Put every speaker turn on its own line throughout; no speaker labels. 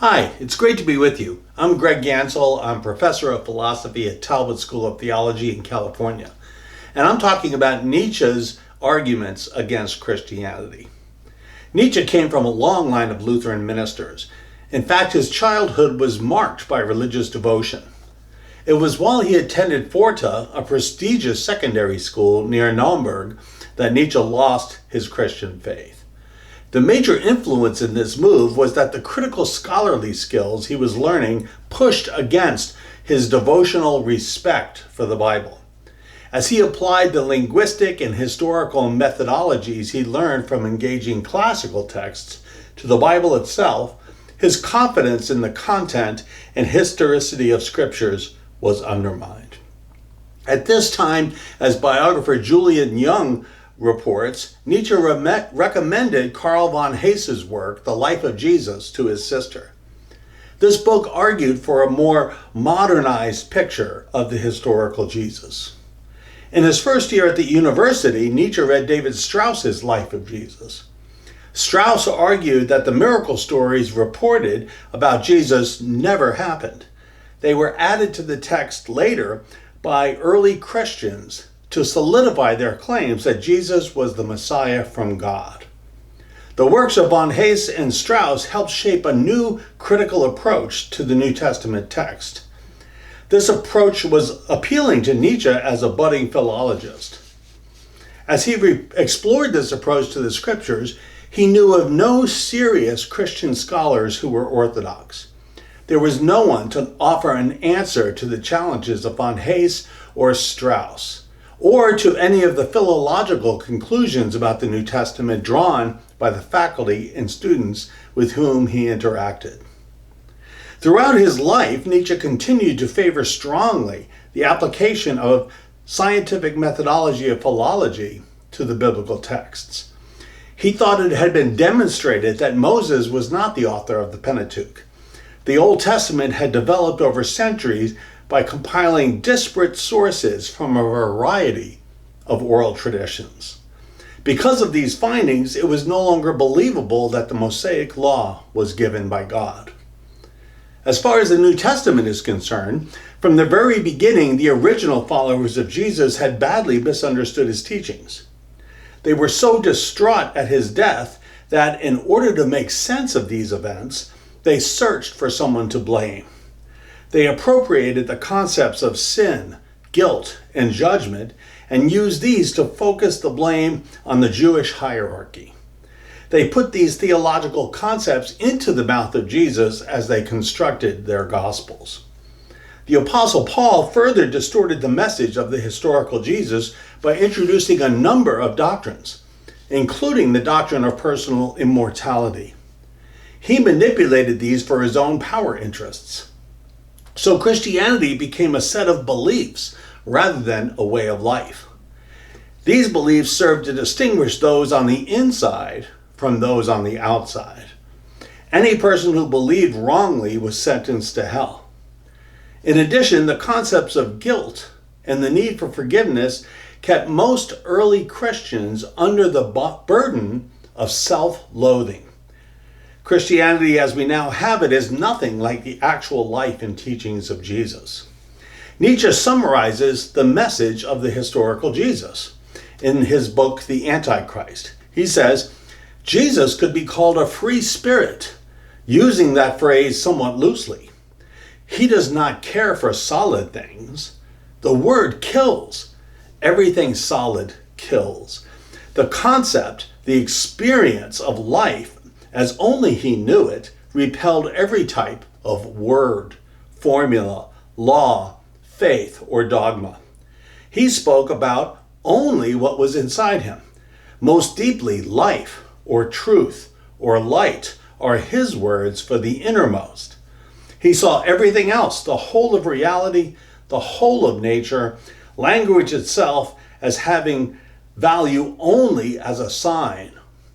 Hi, it's great to be with you. I'm Greg Ganssle. I'm professor of philosophy at Talbot School of Theology in California. And I'm talking about Nietzsche's arguments against Christianity. Nietzsche came from a long line of Lutheran ministers. In fact, his childhood was marked by religious devotion. It was while he attended Forta, a prestigious secondary school near Naumburg, that Nietzsche lost his Christian faith. The major influence in this move was that the critical scholarly skills he was learning pushed against his devotional respect for the Bible. As he applied the linguistic and historical methodologies he learned from engaging classical texts to the Bible itself, his confidence in the content and historicity of scriptures was undermined. At this time, as biographer Julian Jung reports, Nietzsche recommended Karl von Hese's work, The Life of Jesus, to his sister. This book argued for a more modernized picture of the historical Jesus. In his first year at the university, Nietzsche read David Strauss's Life of Jesus. Strauss argued that the miracle stories reported about Jesus never happened. They were added to the text later by early Christians to solidify their claims that Jesus was the Messiah from God. The works of von Hese and Strauss helped shape a new critical approach to the New Testament text. This approach was appealing to Nietzsche as a budding philologist. As he explored this approach to the scriptures, he knew of no serious Christian scholars who were orthodox. There was no one to offer an answer to the challenges of von Hese or Strauss, or to any of the philological conclusions about the New Testament drawn by the faculty and students with whom he interacted. Throughout his life, Nietzsche continued to favor strongly the application of scientific methodology of philology to the biblical texts. He thought it had been demonstrated that Moses was not the author of the Pentateuch. The Old Testament had developed over centuries by compiling disparate sources from a variety of oral traditions. Because of these findings, it was no longer believable that the Mosaic law was given by God. As far as the New Testament is concerned, from the very beginning, the original followers of Jesus had badly misunderstood his teachings. They were so distraught at his death that in order to make sense of these events, they searched for someone to blame. They appropriated the concepts of sin, guilt, and judgment and used these to focus the blame on the Jewish hierarchy. They put these theological concepts into the mouth of Jesus as they constructed their gospels. The Apostle Paul further distorted the message of the historical Jesus by introducing a number of doctrines, including the doctrine of personal immortality. He manipulated these for his own power interests. So Christianity became a set of beliefs rather than a way of life. These beliefs served to distinguish those on the inside from those on the outside. Any person who believed wrongly was sentenced to hell. In addition, the concepts of guilt and the need for forgiveness kept most early Christians under the burden of self-loathing. Christianity as we now have it is nothing like the actual life and teachings of Jesus. Nietzsche summarizes the message of the historical Jesus in his book, The Antichrist. He says, Jesus could be called a free spirit, using that phrase somewhat loosely. He does not care for solid things. The word kills. Everything solid kills. The concept, the experience of life, as only he knew it, repelled every type of word, formula, law, faith, or dogma. He spoke about only what was inside him. Most deeply, life, or truth, or light are his words for the innermost. He saw everything else, the whole of reality, the whole of nature, language itself, as having value only as a sign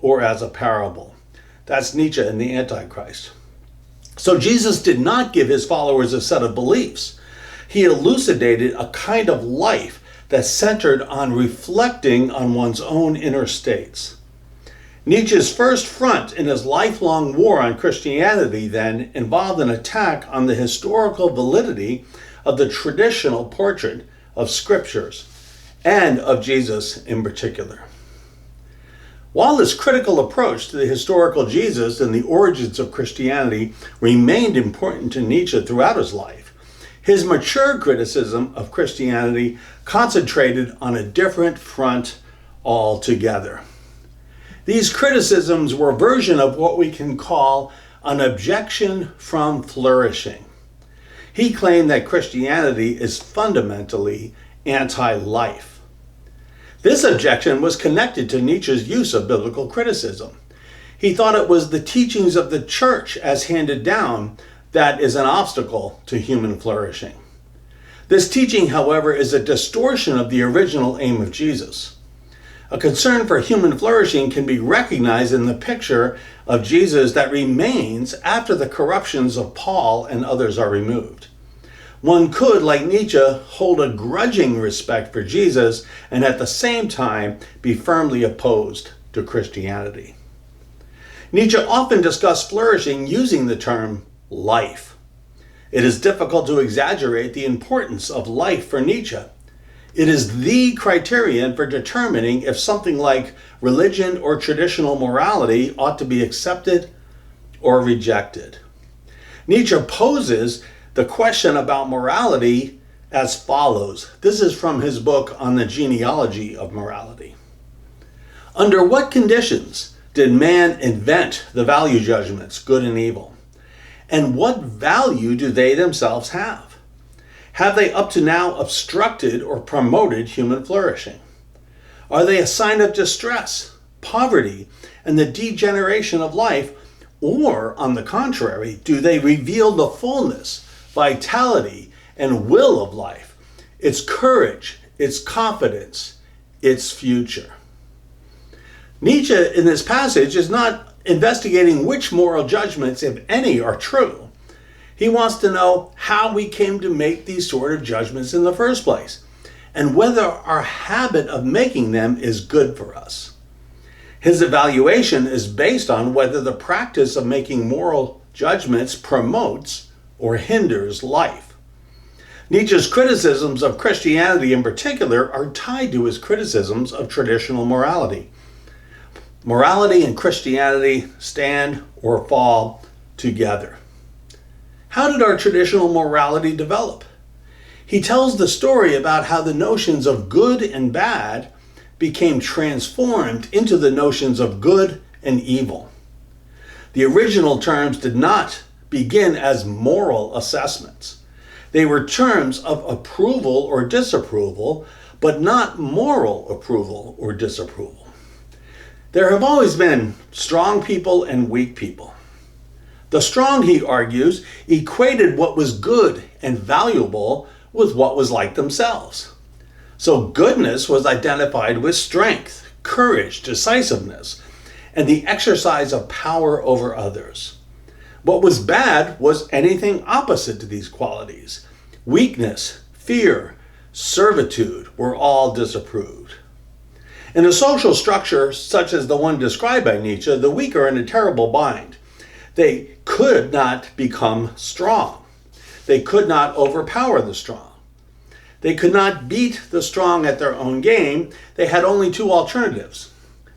or as a parable. That's Nietzsche in The Antichrist. So Jesus did not give his followers a set of beliefs. He elucidated a kind of life that centered on reflecting on one's own inner states. Nietzsche's first front in his lifelong war on Christianity then involved an attack on the historical validity of the traditional portrait of scriptures and of Jesus in particular. While this critical approach to the historical Jesus and the origins of Christianity remained important to Nietzsche throughout his life, his mature criticism of Christianity concentrated on a different front altogether. These criticisms were a version of what we can call an objection from flourishing. He claimed that Christianity is fundamentally anti-life. This objection was connected to Nietzsche's use of biblical criticism. He thought it was the teachings of the church as handed down that is an obstacle to human flourishing. This teaching, however, is a distortion of the original aim of Jesus. A concern for human flourishing can be recognized in the picture of Jesus that remains after the corruptions of Paul and others are removed. One could, like Nietzsche, hold a grudging respect for Jesus and at the same time be firmly opposed to Christianity. Nietzsche often discussed flourishing using the term life. It is difficult to exaggerate the importance of life for Nietzsche. It is the criterion for determining if something like religion or traditional morality ought to be accepted or rejected. Nietzsche poses the question about morality as follows. This is from his book on the genealogy of morality. Under what conditions did man invent the value judgments, good and evil? And what value do they themselves have? Have they up to now obstructed or promoted human flourishing? Are they a sign of distress, poverty, and the degeneration of life? Or, on the contrary, do they reveal the fullness, vitality, and will of life, its courage, its confidence, its future? Nietzsche in this passage is not investigating which moral judgments, if any, are true. He wants to know how we came to make these sort of judgments in the first place, and whether our habit of making them is good for us. His evaluation is based on whether the practice of making moral judgments promotes or hinders life. Nietzsche's criticisms of Christianity in particular are tied to his criticisms of traditional morality. Morality and Christianity stand or fall together. How did our traditional morality develop? He tells the story about how the notions of good and bad became transformed into the notions of good and evil. The original terms did not begin as moral assessments. They were terms of approval or disapproval, but not moral approval or disapproval. There have always been strong people and weak people. The strong, he argues, equated what was good and valuable with what was like themselves. So goodness was identified with strength, courage, decisiveness, and the exercise of power over others. What was bad was anything opposite to these qualities. Weakness, fear, servitude were all disapproved. In a social structure such as the one described by Nietzsche, the weak are in a terrible bind. They could not become strong. They could not overpower the strong. They could not beat the strong at their own game. They had only two alternatives.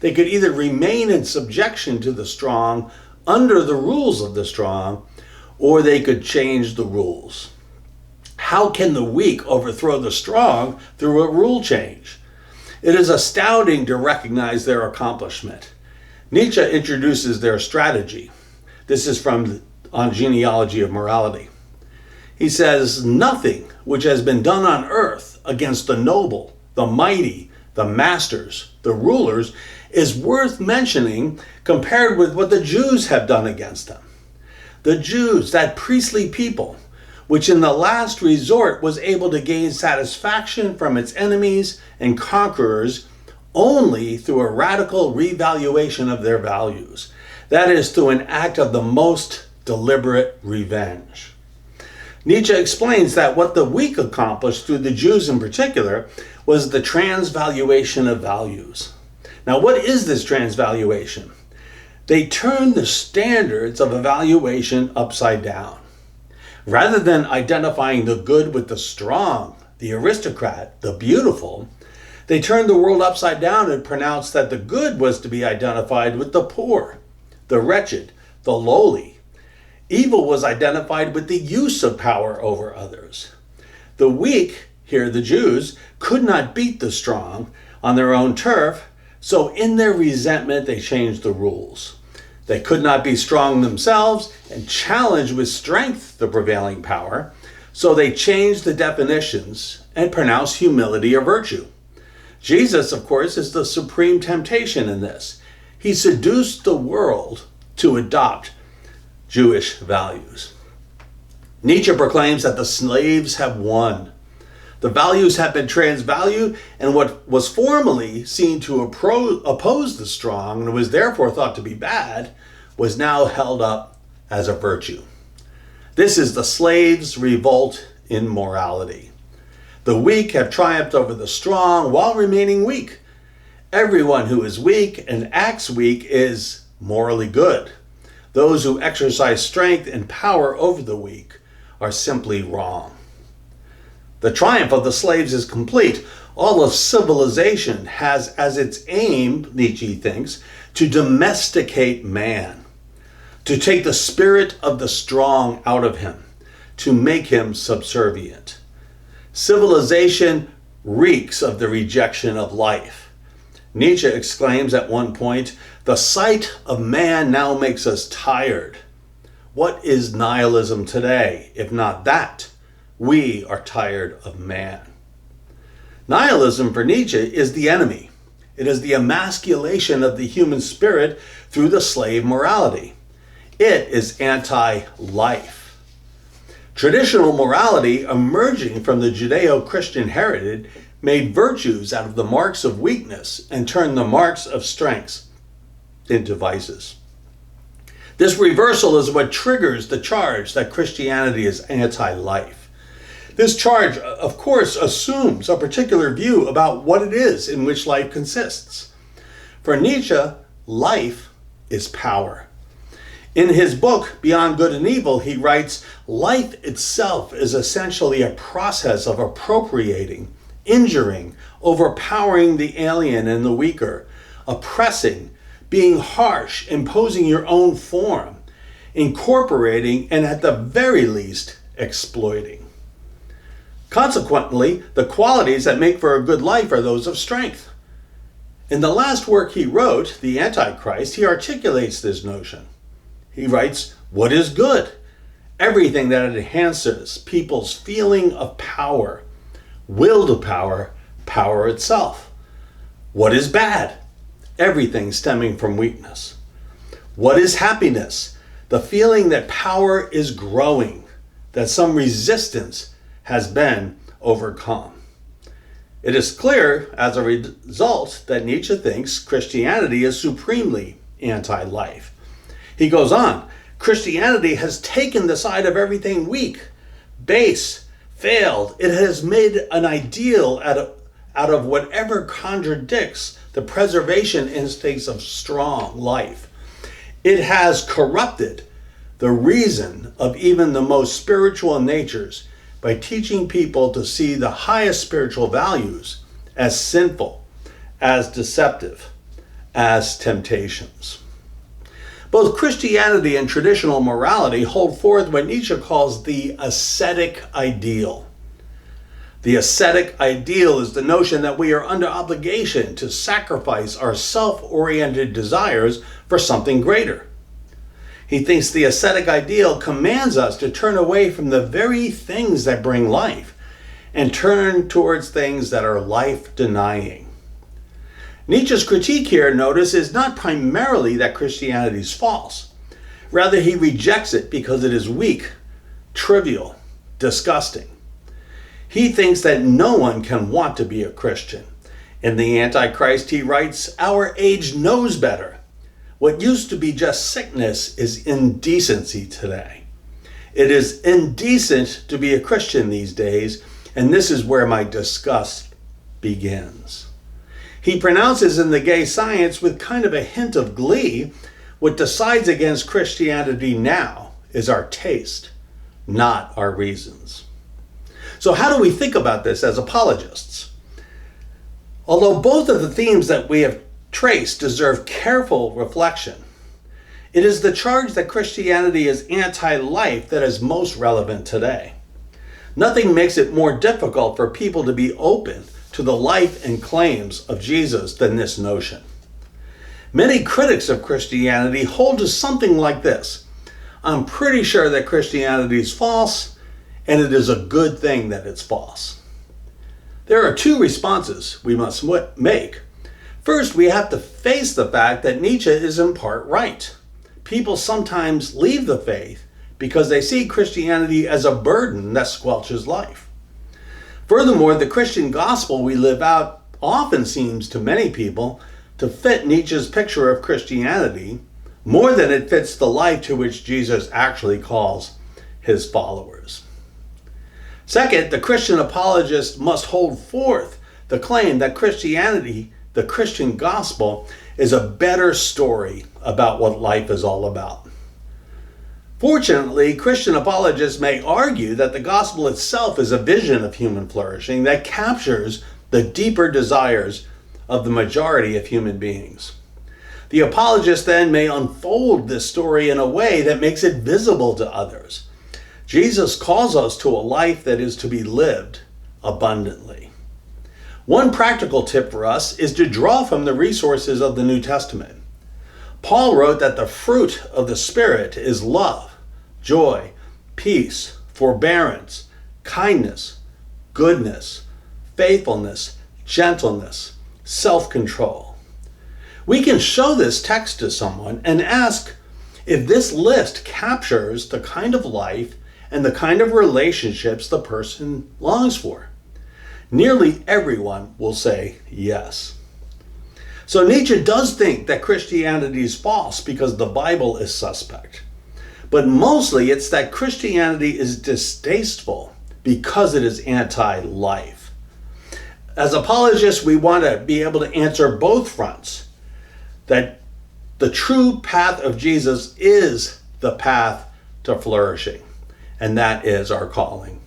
They could either remain in subjection to the strong under the rules of the strong, or they could change the rules. How can the weak overthrow the strong through a rule change? It is astounding to recognize their accomplishment. Nietzsche introduces their strategy. This is from On Genealogy of Morality. He says, "Nothing which has been done on earth against the noble, the mighty, the masters, the rulers, is worth mentioning compared with what the Jews have done against them. The Jews, that priestly people, which in the last resort was able to gain satisfaction from its enemies and conquerors only through a radical revaluation of their values. That is, through an act of the most deliberate revenge." Nietzsche explains that what the weak accomplished, through the Jews in particular, was the transvaluation of values. Now, what is this transvaluation? They turn the standards of evaluation upside down. Rather than identifying the good with the strong, the aristocrat, the beautiful, they turned the world upside down and pronounced that the good was to be identified with the poor, the wretched, the lowly. Evil was identified with the use of power over others. The weak, here the Jews, could not beat the strong on their own turf, so in their resentment they changed the rules. They could not be strong themselves and challenge with strength the prevailing power, so they changed the definitions and pronounced humility a virtue. Jesus, of course, is the supreme temptation in this. He seduced the world to adopt Jewish values. Nietzsche proclaims that the slaves have won. The values have been transvalued, and what was formerly seen to oppose the strong and was therefore thought to be bad was now held up as a virtue. This is the slaves' revolt in morality. The weak have triumphed over the strong while remaining weak. Everyone who is weak and acts weak is morally good. Those who exercise strength and power over the weak are simply wrong. The triumph of the slaves is complete. All of civilization has as its aim, Nietzsche thinks, to domesticate man, to take the spirit of the strong out of him, to make him subservient. Civilization reeks of the rejection of life. Nietzsche exclaims at one point, "The sight of man now makes us tired." What is nihilism today, if not that? We are tired of man. Nihilism for Nietzsche is the enemy. It is the emasculation of the human spirit through the slave morality. It is anti-life. Traditional morality, emerging from the Judeo-Christian heritage, made virtues out of the marks of weakness and turned the marks of strengths into vices. This reversal is what triggers the charge that Christianity is anti-life. This charge, of course, assumes a particular view about what it is in which life consists. For Nietzsche, life is power. In his book, Beyond Good and Evil, he writes, "Life itself is essentially a process of appropriating, injuring, overpowering the alien and the weaker, oppressing, being harsh, imposing your own form, incorporating, and at the very least, exploiting." Consequently, the qualities that make for a good life are those of strength. In the last work he wrote, The Antichrist, he articulates this notion. He writes, "What is good? Everything that enhances people's feeling of power, will to power, power itself. What is bad? Everything stemming from weakness. What is happiness? The feeling that power is growing, that some resistance has been overcome." It is clear, as a result, that Nietzsche thinks Christianity is supremely anti-life. He goes on, "Christianity has taken the side of everything weak, base, failed. It has made an ideal out of whatever contradicts the preservation instincts of strong life. It has corrupted the reason of even the most spiritual natures by teaching people to see the highest spiritual values as sinful, as deceptive, as temptations." Both Christianity and traditional morality hold forth what Nietzsche calls the ascetic ideal. The ascetic ideal is the notion that we are under obligation to sacrifice our self-oriented desires for something greater. He thinks the ascetic ideal commands us to turn away from the very things that bring life and turn towards things that are life-denying. Nietzsche's critique here, notice, is not primarily that Christianity is false. Rather, he rejects it because it is weak, trivial, disgusting. He thinks that no one can want to be a Christian. In The Antichrist, he writes, "Our age knows better. What used to be just sickness is indecency today. It is indecent to be a Christian these days, and this is where my disgust begins." He pronounces in The Gay Science with kind of a hint of glee What decides against Christianity now is our taste, not our reasons. So how do we think about this as apologists? Although both of the themes that we have traced deserve careful reflection, it is the charge that Christianity is anti-life that is most relevant today. Nothing makes it more difficult for people to be open to the life and claims of Jesus than this notion. Many critics of Christianity hold to something like this: I'm pretty sure that Christianity is false, and it is a good thing that it's false. There are two responses we must make. First, we have to face the fact that Nietzsche is in part right. People sometimes leave the faith because they see Christianity as a burden that squelches life. Furthermore, the Christian gospel we live out often seems to many people to fit Nietzsche's picture of Christianity more than it fits the life to which Jesus actually calls his followers. Second, the Christian apologist must hold forth the claim that Christianity, the Christian gospel, is a better story about what life is all about. Fortunately, Christian apologists may argue that the gospel itself is a vision of human flourishing that captures the deeper desires of the majority of human beings. The apologist then may unfold this story in a way that makes it visible to others. Jesus calls us to a life that is to be lived abundantly. One practical tip for us is to draw from the resources of the New Testament. Paul wrote that the fruit of the Spirit is love, joy, peace, forbearance, kindness, goodness, faithfulness, gentleness, self-control. We can show this text to someone and ask if this list captures the kind of life and the kind of relationships the person longs for. Nearly everyone will say yes. So Nietzsche does think that Christianity is false because the Bible is suspect. But mostly it's that Christianity is distasteful because it is anti-life. As apologists, we want to be able to answer both fronts. That the true path of Jesus is the path to flourishing. And that is our calling.